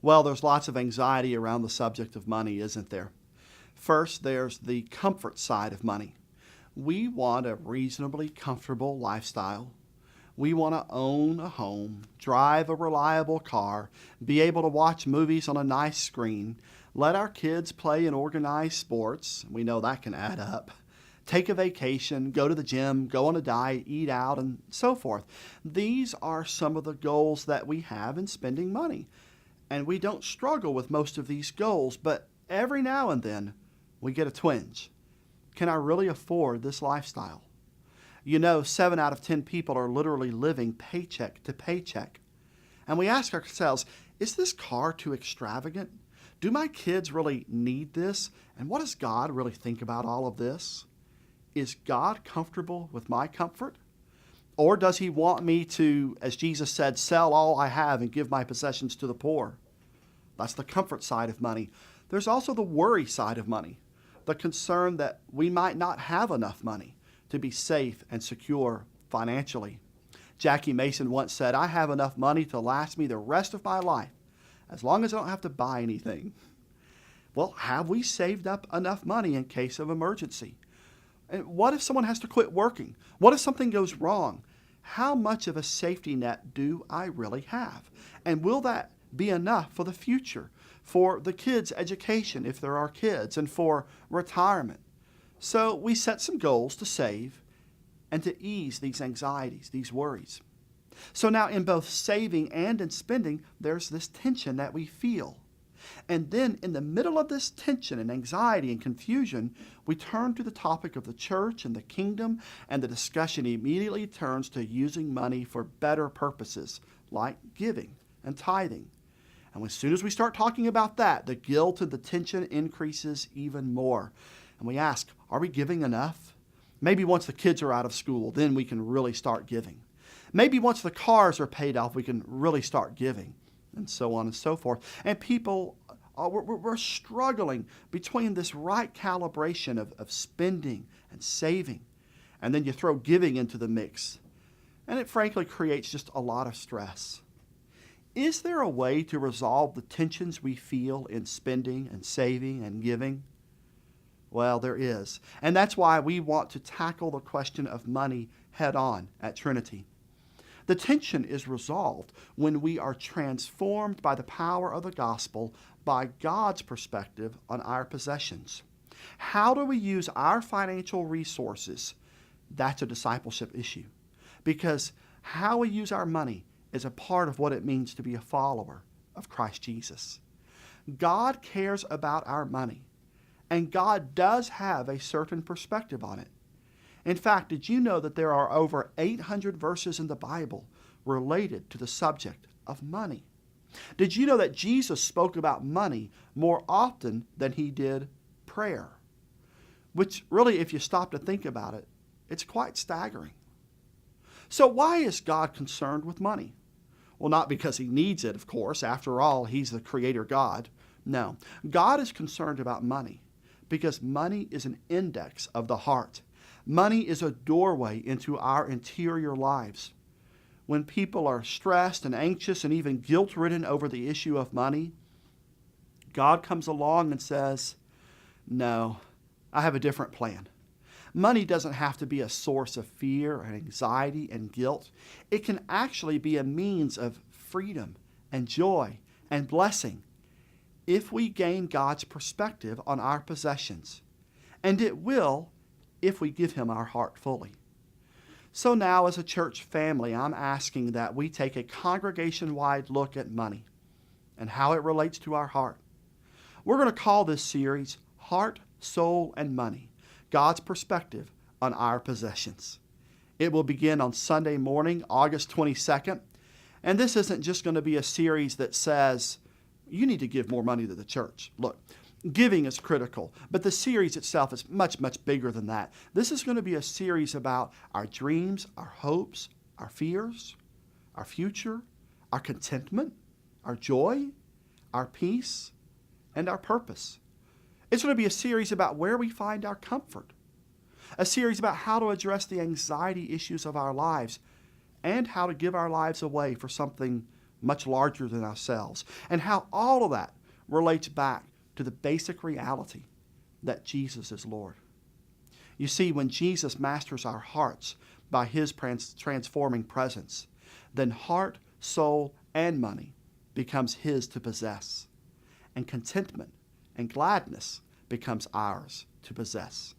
Well, there's lots of anxiety around the subject of money, isn't there? First, there's the comfort side of money. We want a reasonably comfortable lifestyle. We want to own a home, drive a reliable car, be able to watch movies on a nice screen, let our kids play in organized sports. We know that can add up. Take a vacation, go to the gym, go on a diet, eat out, and so forth. These are some of the goals that we have in spending money. And we don't struggle with most of these goals, but every now and then we get a twinge. Can I really afford this lifestyle? You know, 7 out of 10 people are literally living paycheck to paycheck. And we ask ourselves, is this car too extravagant? Do my kids really need this? And what does God really think about all of this? Is God comfortable with my comfort? Or does he want me to, as Jesus said, sell all I have and give my possessions to the poor? That's the comfort side of money. There's also the worry side of money, the concern that we might not have enough money to be safe and secure financially. Jackie Mason once said, "I have enough money to last me the rest of my life, as long as I don't have to buy anything." Well, have we saved up enough money in case of emergency? And what if someone has to quit working? What if something goes wrong? How much of a safety net do I really have? And will that be enough for the future, for the kids' education if there are kids, and for retirement? So we set some goals to save and to ease these anxieties, these worries. So now in both saving and in spending, there's this tension that we feel. And then in the middle of this tension and anxiety and confusion, we turn to the topic of the church and the kingdom, and the discussion immediately turns to using money for better purposes, like giving and tithing. And as soon as we start talking about that, the guilt and the tension increases even more. And we ask, are we giving enough? Maybe once the kids are out of school, then we can really start giving. Maybe once the cars are paid off, we can really start giving, and so on and so forth. And people, we're struggling between this right calibration of spending and saving. And then you throw giving into the mix. And it frankly creates just a lot of stress. Is there a way to resolve the tensions we feel in spending and saving and giving? Well, there is. And that's why we want to tackle the question of money head on at Trinity. The tension is resolved when we are transformed by the power of the gospel by God's perspective on our possessions. How do we use our financial resources? That's a discipleship issue. Because how we use our money is a part of what it means to be a follower of Christ Jesus. God cares about our money, and God does have a certain perspective on it. In fact, did you know that there are over 800 verses in the Bible related to the subject of money? Did you know that Jesus spoke about money more often than he did prayer? Which really, if you stop to think about it, it's quite staggering. So why is God concerned with money? Well, not because he needs it, of course. After all, he's the creator God. No, God is concerned about money because money is an index of the heart. Money is a doorway into our interior lives. When people are stressed and anxious and even guilt-ridden over the issue of money, God comes along and says, "No, I have a different plan." Money doesn't have to be a source of fear and anxiety and guilt. It can actually be a means of freedom and joy and blessing if we gain God's perspective on our possessions. And it will if we give him our heart fully. So now as a church family, I'm asking that we take a congregation-wide look at money and how it relates to our heart. We're going to call this series Heart, Soul, and Money, God's Perspective on Our Possessions. It will begin on Sunday morning, August 22nd. And this isn't just going to be a series that says, you need to give more money to the church. Look, giving is critical, but the series itself is much, much bigger than that. This is going to be a series about our dreams, our hopes, our fears, our future, our contentment, our joy, our peace, and our purpose. It's going to be a series about where we find our comfort, a series about how to address the anxiety issues of our lives, and how to give our lives away for something much larger than ourselves, and how all of that relates back to the basic reality that Jesus is Lord. You see, when Jesus masters our hearts by his transforming presence, then heart, soul, and money becomes his to possess, and contentment and gladness becomes ours to possess.